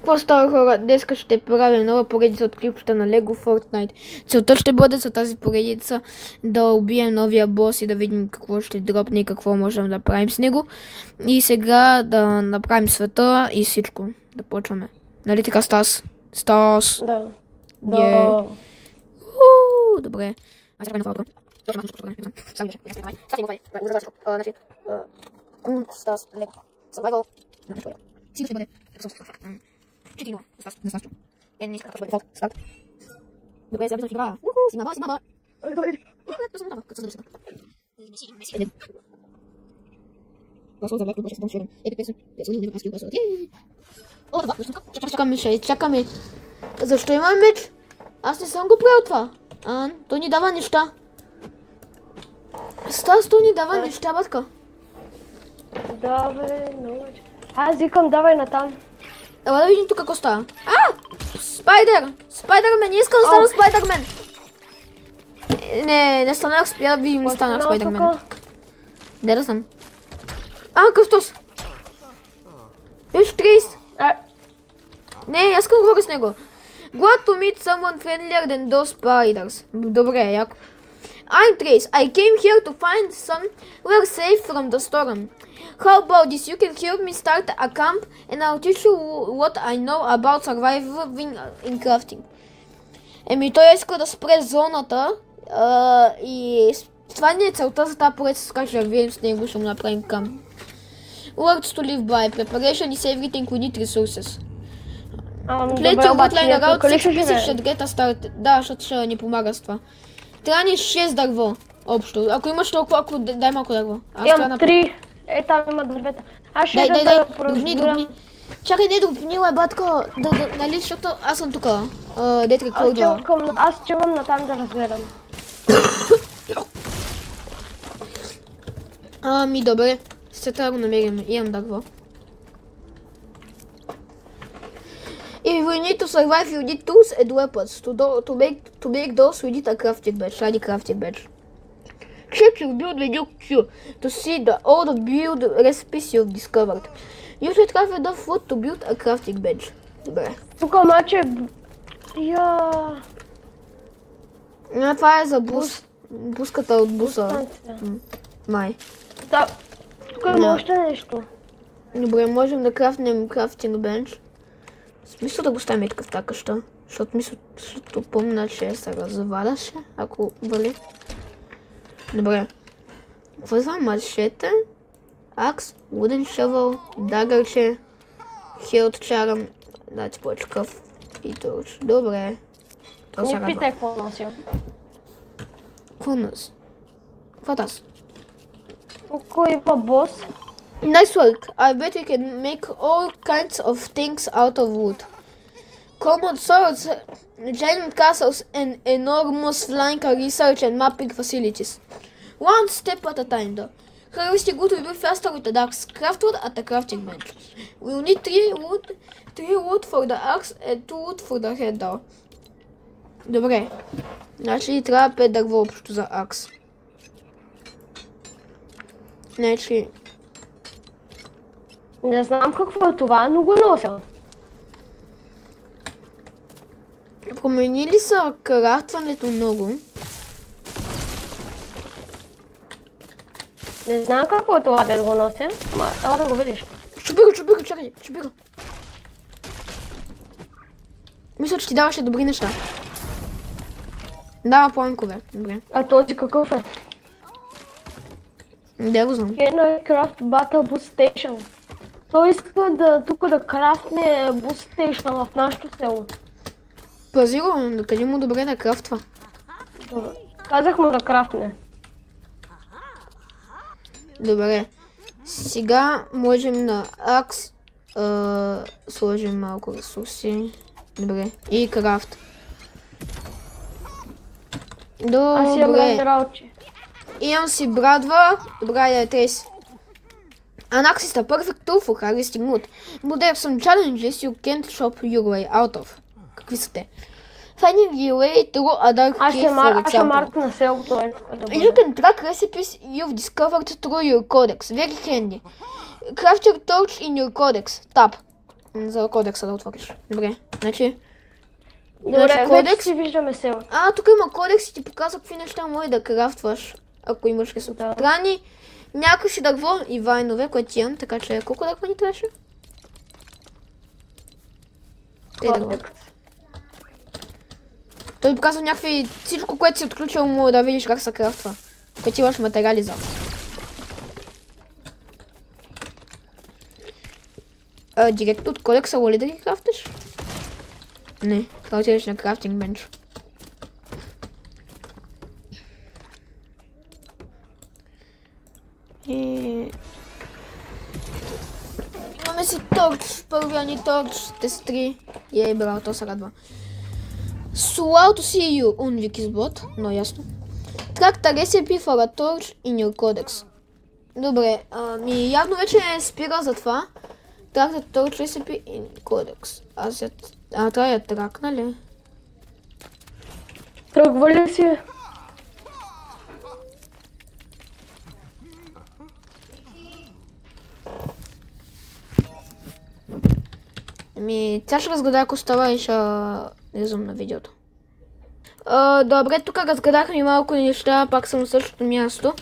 Какво става, хора? Днеска ще правя нова поредица от клипчета на Lego Fortnite. Целта ще бъде за тази поредица да убием новия бос и да видим какво ще дропне и какво можем да правим с него. И сега да направим света и всичко. Да почваме. Нали така, Стас? Стас! Да. Yeah. Добре. Аз сега направя Стас, Lego. Survival. Всичко ще бъде. Четино. Стас. Не иска да бъде старт. Добре, сега ще играя. Си мама. Като се държи. Гласувай за лайк, ще съм ширен. О, това. Чакаме. Защо има меч? Аз не съм го правил това. Той ни дава неща. Стас, той ни дава неща, батка. Да, бе, много. Аз викам, давай натам. Ела да видим тук какво става. Спайдер! Спайдермен! Не искам да стана Спайдермен! Не станах, спя да видим, не станах Спайдермен. Не да знам. Къвтос! Виж 30! Не, аз искам да говоря с него. Glad to meet someone friendlier than those spiders. Добре, яко. I'm Trace. I came here to find somewhere safe from the storm. How about this? You can help me start a camp and I'll teach you what I know about surviving in crafting. Той иска да спре зоната и това не е целта за тази поредица, така че вием с него, ще му направим камп. Words to live by. Preparation is everything we need resources. Play your botliner out 6 pieces should get us started. Да, защото ще ни помага с това. Трябва ни 6 дърво общо. Ако имаш толкова, дай малко дърво. Имам 3. Там има дървета. Аз ще да дробни. Чакай, не дробнила, батко. Нали, защото аз съм тук. Дете какво идва. Аз чувам натам да разгледам. Добре. Ще трябва да го намерим. Имам дърво. If we need to survive, you need tools and weapons. To make those, we need a crafting bench. Shiny crafting bench. Check your build menu Q to see all the build recipes you've discovered. You should have enough wood to build a crafting bench. Добре. Тук обаче... Това е за бус. Буската от буса. Май. Тук има още нещо. Добре, можем да крафтнем crafting bench. Смисъл да го ставим и такъв така къща, защото помня, че се разваляше, ако вали. Добре. Какво за мачете? Акс, wooden shovel, дагърче, хелт чарам, дати почкав и толч. Добре. Не питай какво нося. Какво носи? Какво таз? Кой има бос? Nice work. I bet we can make all kinds of things out of wood. Common swords, giant castles, and enormous flying research and mapping facilities. One step at a time though. Harvesting wood will be faster with the axe. Craft wood at the crafting bench. We'll need 3 wood for the axe and 2 wood for the head though. Добре. Значи трябва 5 дърво общо за акс. Значи... Не знам какво е това, но го нося. Промени ли са крафтването много? Не знам какво е това да го нося, ама трябва да го видиш. Чупи го. Мисля, че ти даваше добри неща. Дава планкове, добре. А този какъв е? Да го знам. Craft Battle Boost Station. Той иска тук да крафтне Boost Station в нашото село. Пази го, да кажи му добре да крафтва. Казах му да крафтне. Добре. Сега можем на акс сложим малко ресурси. Добре. И крафт. Аз си имам дралче. Имам си брадва. Добре, да е трес. An axe is the perfect tool for harvesting wood. But there are some challenges you can't shop your way out of. Какви са те? Finding your way through a dark cave, for example. Аз ще маркна селото. You can track recipes you've discovered through your codex. Very handy. Craft your torch in your codex. Tab. За кодекса да отвориш. Добре, значи... Добре, кодекс? вече си виждаме село. Тук има кодекс и ти показва какви неща може да крафтваш, ако имаш ресурсотрани, някакси дърво и вайнове, което имам, така че колко дърва ни трябваше? Той показва някакви... Всичко, което си отключил, може да видиш как се крафтва. Като имаш материали за. Директно от кодекса ли да ги крафтиш? Не, това отидеш на крафтинг бенч. Имаме си торч, първия ни торч, тест 3. Брал, то се радва. Slow to see you on Wikisbot, но ясно. Track the recipe for a torch in your codex. Добре, явно вече не спира за това. Track the torch recipe in codex. Това е трак, нали? Тръгва ли си? Тя ще разгледа, ако става и ще изум на видеото. Добре, тук разгледахме малко неща, пак съм на същото място.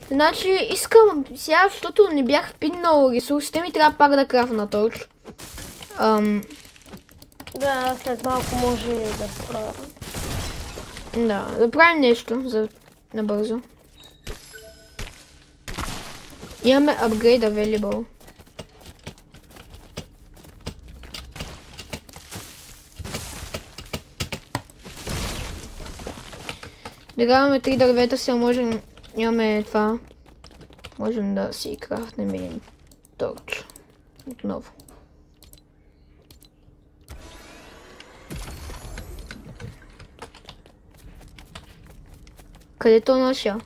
Значи искам сега, защото не бях пиннал ресурсите ми, трябва пак да крафна торч. Да, след малко може да справя. Да правим нещо за набързо. Имаме upgrade available. Дигаваме 3 дървета, сега можем, имаме това, можем да си крафтнем един торч отново. Къде е то нашия?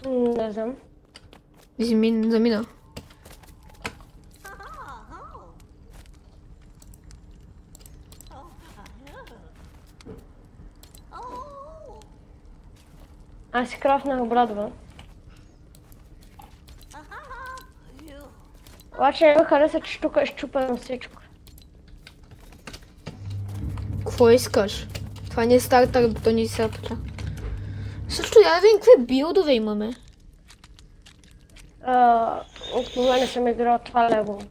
Не знам. Замина. Аз си крафнах брадва. Обаче не ме хареса, че тук е щупено всичко. Какво искаш? Това не е стартър, то ни се апча. Също я да видим какви билдове имаме. От момента съм играл това лего.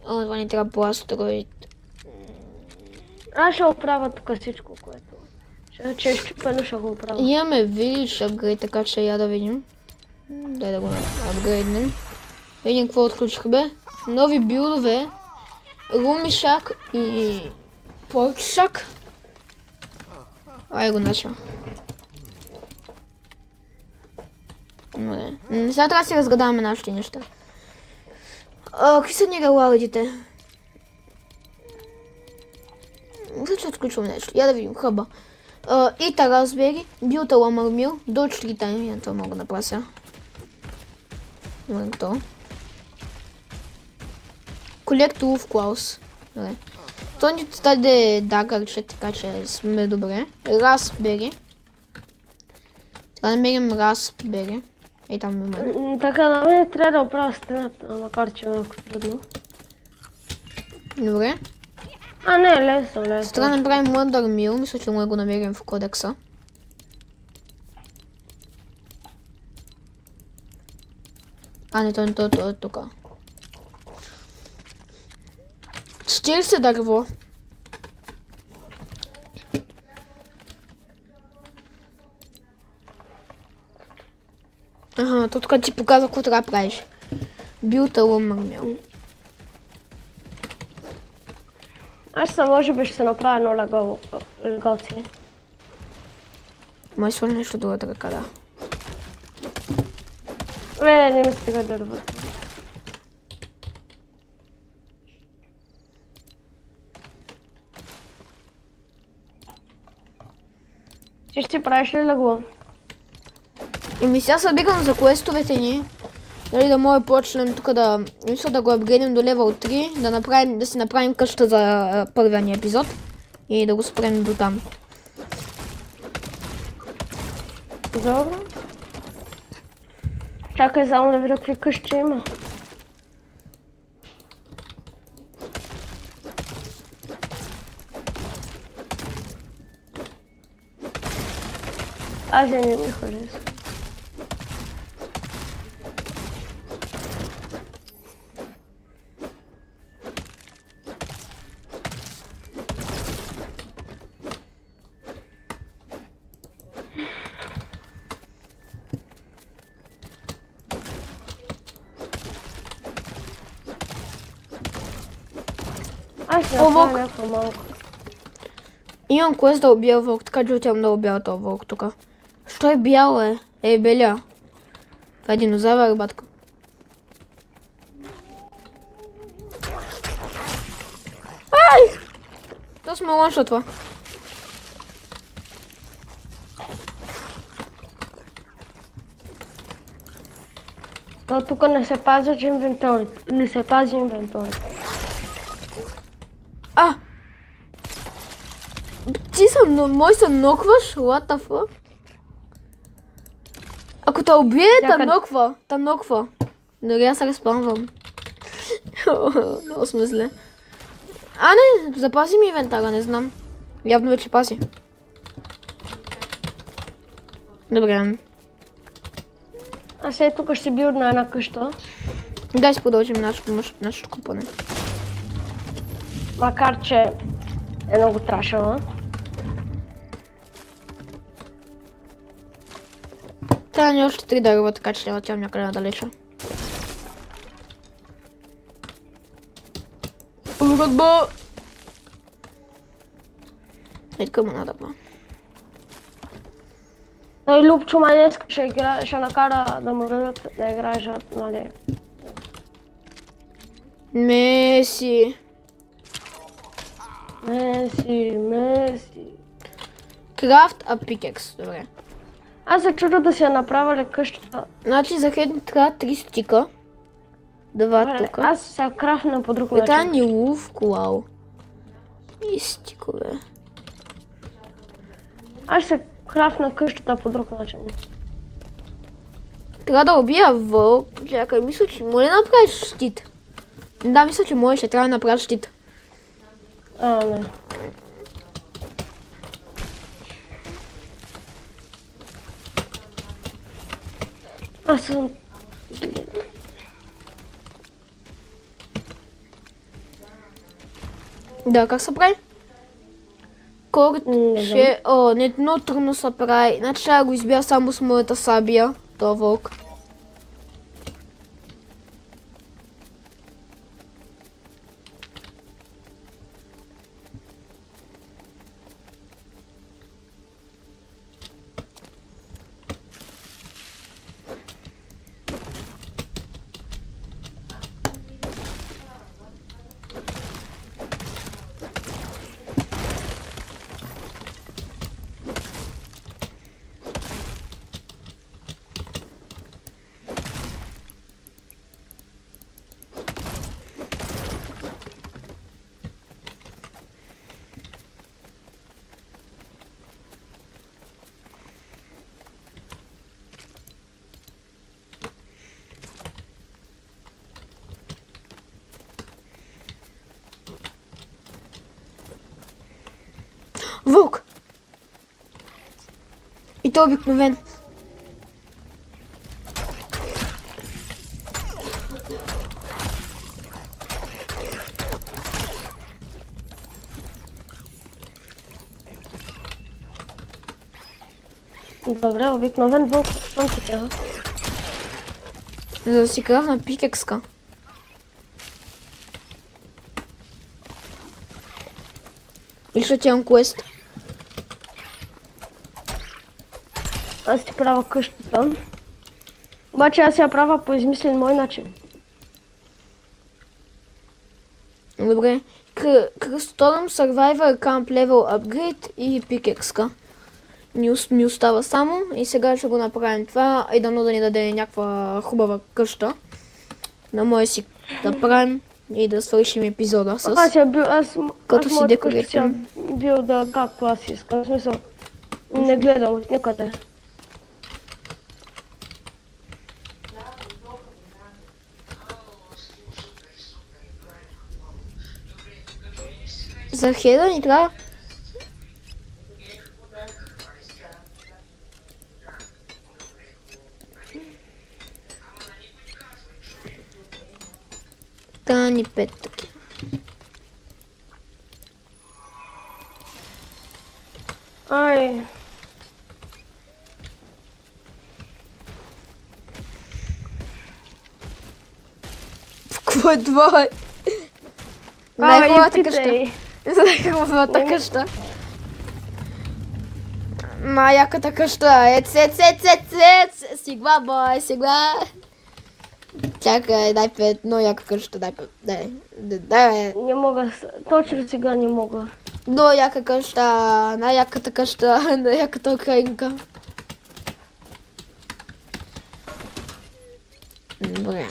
Това не трябва по-астроид. Аз ще оправя тук всичко, което... Че е щупено, ще го оправя. Имаме Village апгрейд, така че я да видим. Дай да го апгрейднем. Видим какво отключихме. Нови билдове. Руми шак и порк шак. Ай го начал. Сега трябва да си разгадаваме нашите неща. Какви са ни релардите? Мисля, че отключвам нещо. Я да видим хъба. Ита Raspberry, Билта Ламармил, до 4 тайми, това мога да направя сега. Имам то. Collect Wolf Claws. То ни даде дагърче, така че сме добре. Raspberry. Трябва да намерим Raspberry. Ей там има. Така да ме трябва да оправя стената, макар че е малко трудно. Добре. Не, лесно. Трябва да направим Wonder Mill, мисля, че може го намерим в кодекса. Не, то е тук. 40 дърво. То тук ти показва какво трябва да правиш. Билта Ламармил. Аз съм, може би ще се направя едно легоци. Май свали нещо другата ръка, да. Не ми стига дърва. Ти ще си правиш ли легло? Сега събирам за квестовете ни. Дали да може почнем тук да... Мисля да го апгрейдим до левел 3, да си направим къща за първия ни епизод и да го спрем до там. Добре. Чакай, само да видя какви къщи има. Аз не ми харесва. Аз ще направя някаква малко. Имам квест да убия вълк, така че отивам да убия този вълк тук. Що е бял, е? Е, беля. Това е динозавър, батко. Ай! То сме лошо това. Но тук не се пази инвентори. Не се пази инвентори. А! Ти мой се нокваш? What the fuck? Ако те убие, те ноква. Дори аз се разпълнвам. Много сме зле. А не, запази ми инвентара, не знам. Явно вече пази. Добре. А сега тук ще бил на една къща. Дай си продължим нашето купане. Макар че е много трашава. Трябва ни още 3 дърва, така че трябва отивам някъде надалече. Угодба! Ей, така му надъпа. Той Любчо май днес ще накара да му дадат да играеш, нали? Меси. Крафт а пикекс, добре. Аз се чудя да си я направя ли къщата. Значи за хед трябва 3 стика. 2 тук. Аз се крафна по друг начин. Това ни лув, колао. И стикове. Аз се крафна къщата по друг начин. Трябва да убия вълк. Чакай, мисля, че може да направиш щит. Да, мисля, че може, ще трябва да направиш щит. Не. Аз съм... Да, как се прави? Колкото ще... О, не, много трудно се прави. Значи трябва да го избия само с моята сабия, този вълк. Вълк! И то обикновен. Добре, обикновен вълк, съм си тя. За да си крафна пикекска. Или ще ти имам квест. Аз ти правя къщата. Обаче аз я правя по измислен мой начин. Добре. Кръстодъм, Survivor, Camp Level Upgrade и пикекска. Ми остава само и сега ще го направим това и дано да ни даде някаква хубава къща. Да може си да правим и да свършим епизода с... Като си декорираме. Бил да както аз искам, в смисъл не гледам от никъде. За хеда ни трябва. Трябва ни 5 такива. Ай. Какво е това? Най-хубавата къща. Най-хубавата къща. Най-яката къща. Ец. Сигма, бой, сигма. Чакай, дай 5, но яка къща, дай 5. Дай. Не мога, точно сега не мога. Но яка къща, най-яката къща, най-яката украинка. Добре.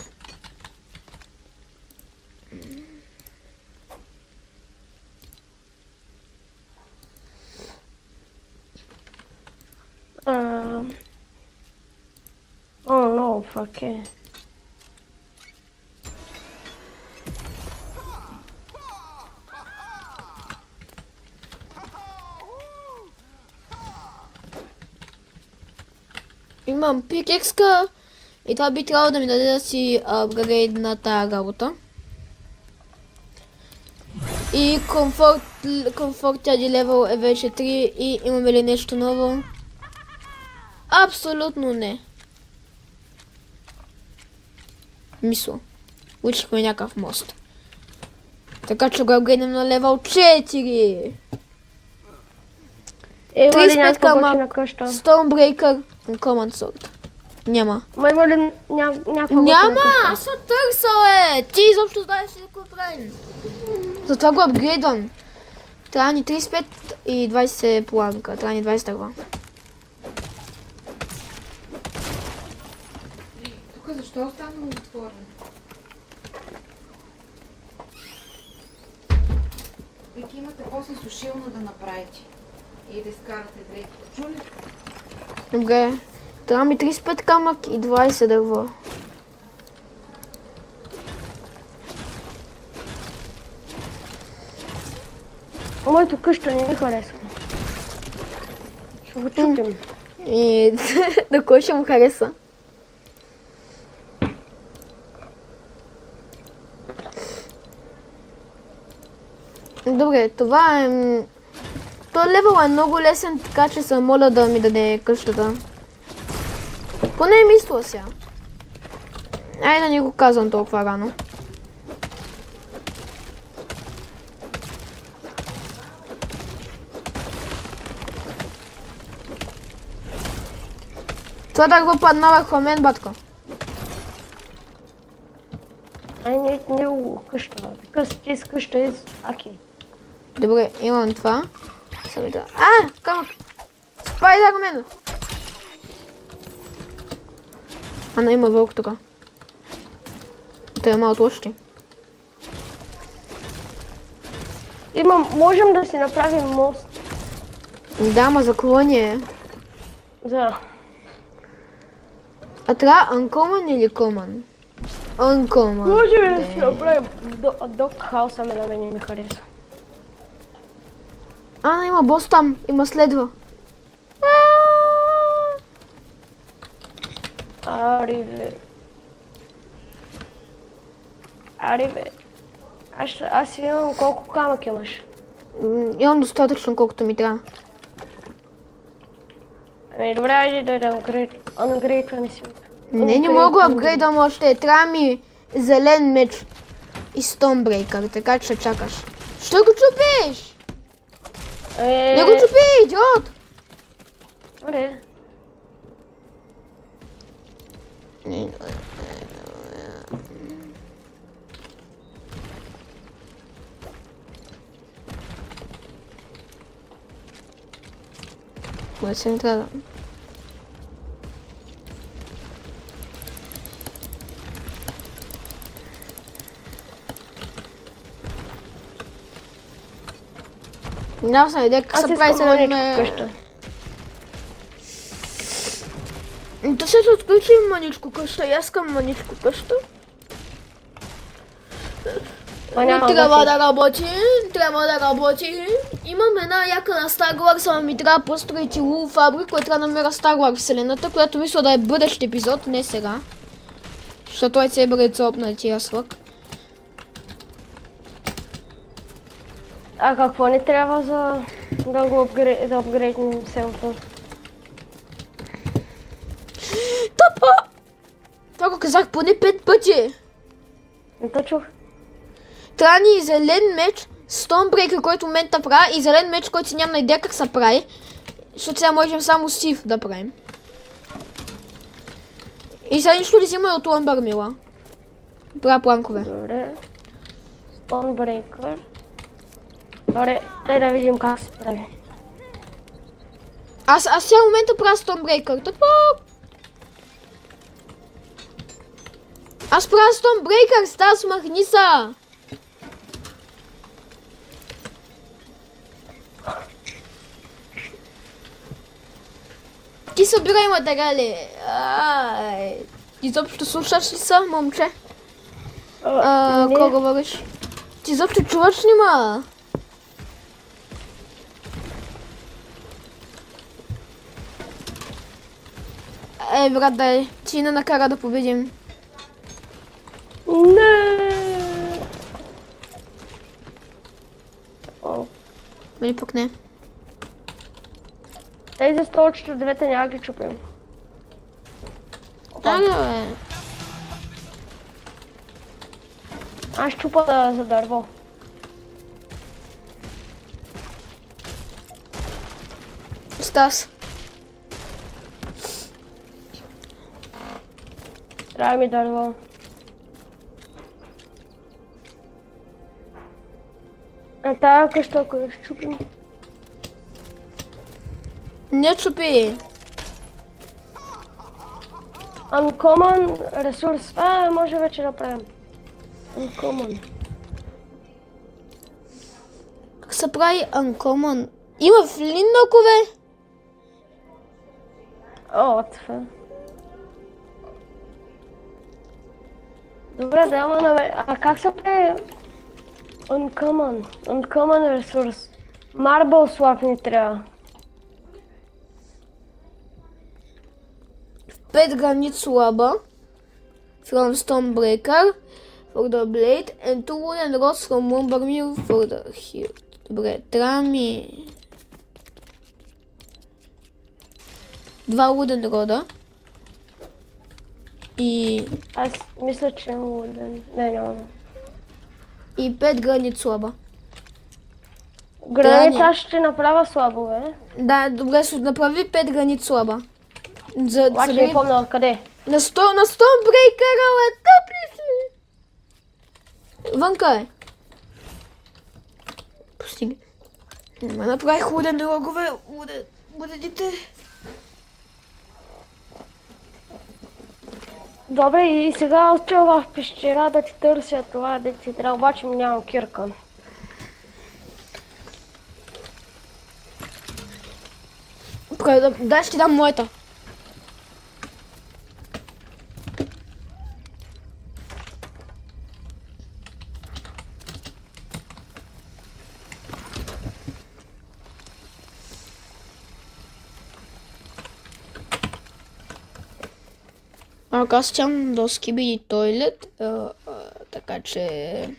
Oh no, fuck it. Имам пикекска и това би трябвало да ми даде да си апгрейдна работа. И комфорт тяди левел е вече 3 и имаме ли нещо ново? Абсолютно не. Мисъл. Учихме някакъв мост. Така че го апгрейднем на левел 4. Има ли някаква готина къща? Stormbreaker, Command Sword. Няма. Има ли някаква готина къща? Няма! Аз съм търсал, Ти изобщо знаеш ли какво правим. Затова го апгрейдвам. Трябва ни 35 и 20 планка. Трябва ни 20 дърва. Тук защо е останало отворено? Вики имате после сушилна да направите. И да изкарате дрехите. Чули? Добре. Трябва ми 35 камък и 20 дърва. Моето къща не ми харесва. Ще го чупим. И на кой ще му хареса? Добре, това е... Този левел е много лесен, така че се моля да ми даде къщата. Поне е мисля сега. Айде да не го казвам толкова рано. Това да го падна върху мен, батко. Ай, не къща. This къща е аки. Добре, имам това. Камък! Спайдърмен! Ана има вълк тук. Трябва малко още. Можем да си направим мост. Да, ма заклони. Да. А трябва uncommon или common? Uncommon. Може да си направим док хауса, на мен ми хареса. Има бос там, има следва. Ариве. Аз имам колко камък имаш? Имам достатъчно, колкото ми трябва. Добре, айде да апгрейдваме си. Не мога да апгрейдвам още. Трябва ми зелен меч и Stormbreaker, така че чакаш. Що го чупиш? Не го чупи, идиот! Добре. Кое се не трябва да... Няма съм идея как се прави се да ме... То се отключи маничко къща, и аз искам маничко къща. Това няма Трябва да да работи, трябва да работи. Имам една яка на Star Wars, ама ми трябва по-строително фабрика, която трябва да намеря Star Wars вселената, която мисля да е бъдещ епизод, не сега. Защото той се е бъде цопна тия свък. А какво ни трябва за да го апгрейднем селото? Тъпа! Това го казах поне 5 пъти. Не то чух. Трябва ни и зелен меч, Stonebreaker, който в момента прави, и зелен меч, който си нямам идея как се прави. Защото сега можем само Сив да правим. И сега нищо ли взима от Lumber Mill-а? Правя планкове. Добре. Stonebreaker. Добре, дай да видим как се прави. Аз сега в момента правя Stonebreaker. Тъпо! Аз правя Stonebreaker, Стас, махни са! Ти събирай материали. Изобщо слушаш ли са, момче? Какво говориш? Ти изобщо чуваш ли ма? Брат, дай. Ти не накара да победим. Не. Или пък не. Тези столчета двете няма ги чупим. Айде, бе. Аз чупа за дърво. Стас. Трябва ми дърво. А тая къща, ако я щупим. Не чупи. Uncommon ресурс. Може вече да правим. Uncommon. Как се прави Uncommon? Има флиннокове? Това. Добре, да има намер. А как се прави Uncommon? Uncommon ресурс. Marble slab ни трябва. 5 гранит слаба. From Stonebreaker. For the blade. And 2 wooden rods from Lumber Mill for the hilt. Добре, трябва ми 2 wooden рода. И... Аз мисля, че е луден. Не, няма. И 5 гранит слаба. Гранит аз ще направя слабо, бе. Да, добре, ще направи 5 гранит слаба. Обаче не помня къде. На Stonebreaker, тъпли си! Вънка е. Постигне. Ма направих луден рогове, лудените. Добре, и сега отива в пещера да ти търся това, да ти трябва, обаче нямам кирка. Дай ще ти дам моята. Аз тям до скибиди тойлет, така че...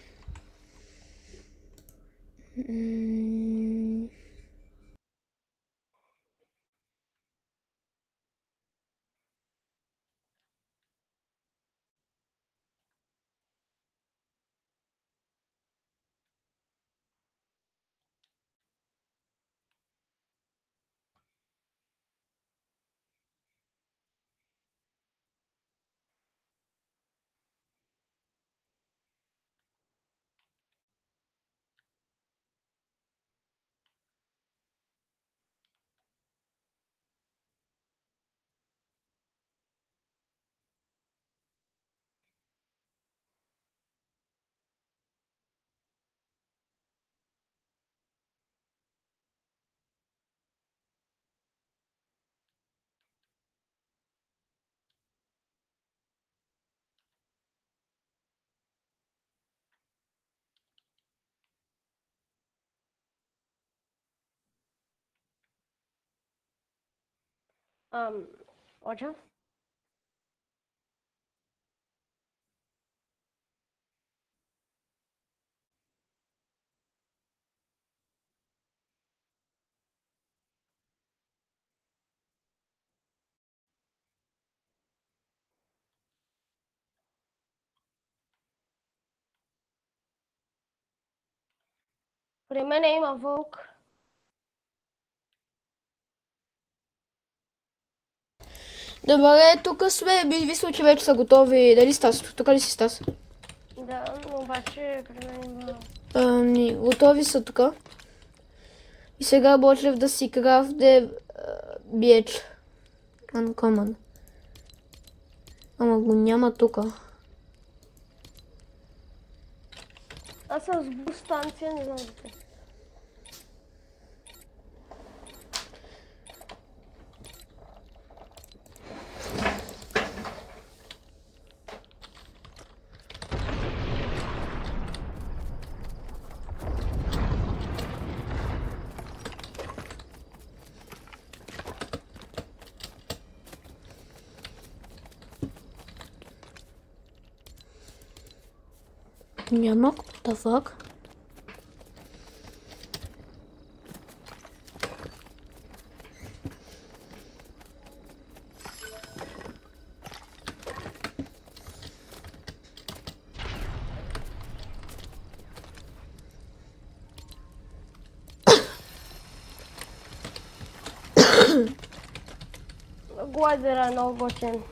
Оча? При мене има вълк. Добре, тук сме. Мисля, че вече са готови. Дали Стас? Тук ли си, Стас? Да, но обаче при мен има... Готови са тук. И сега можем да си крафте биеч. Uncommon. Ама го няма тук. Аз съм с буст станция, не знам за те. Няма, what the fuck? Глайдера е много готин.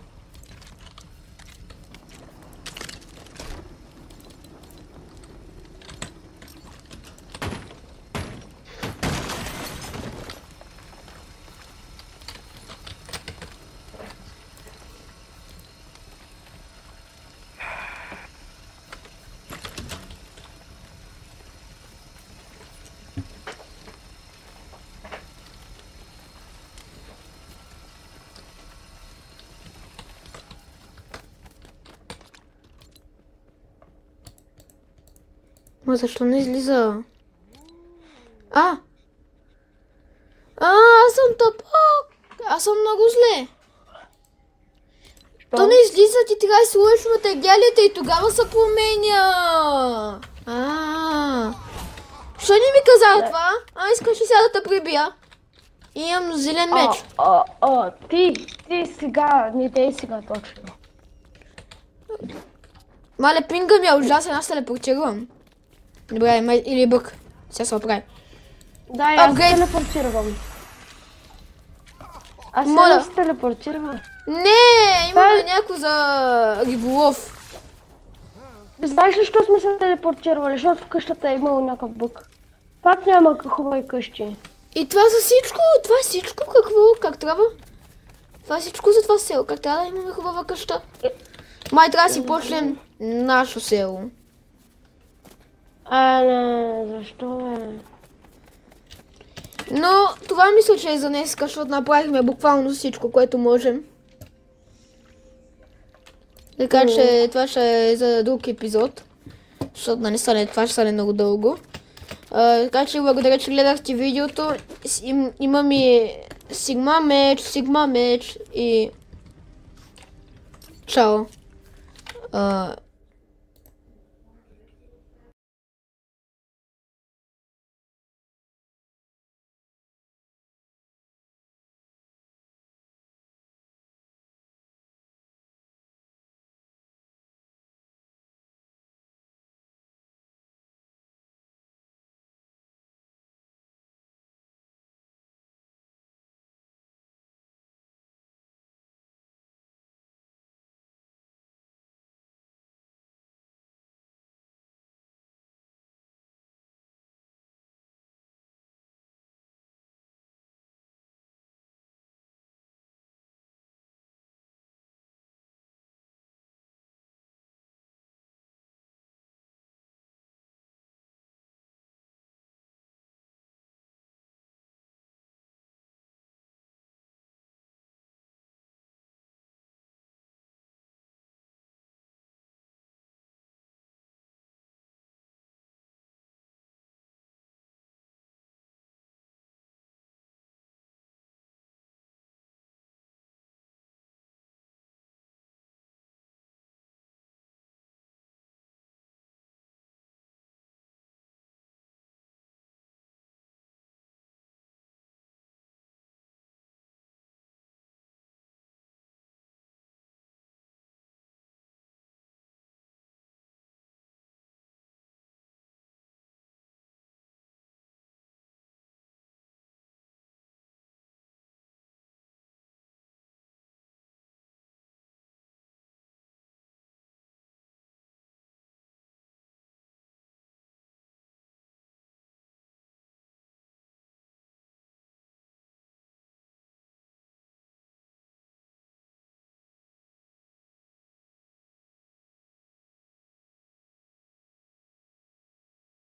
Ма защо не излиза? Аз съм тъпак! Аз съм много зле! То не излиза, ти трябва да сложиш материалите и тогава се променя! Що не ми каза това? Искаш ли сега да те прибия? Имам зелен меч. Ти сега, не дей сега точно. Мале, пинга ми е ужасен, аз се телепортирам. Добре, или бък. Сега се оправи. Да, аз се телепортирам. Аз се телепортирам. Не, имаме някой за риболов. Знаеш ли, защо сме се телепортирали? Защото в къщата е имало някакъв бък. Пак няма хубави къщи. И това за всичко? Това е всичко? Какво? Как трябва? Това е всичко за това село. Как трябва да имаме хубава къща? Май трябва да си почнем нашо село. Не, защо бе? Но това мисля, че е за днеска, защото направихме буквално всичко, което можем. Така че това ще е за друг епизод. Защото това ще стане много дълго. Така че благодаря, че гледахте видеото. Имам и Sigma меч и... Чао.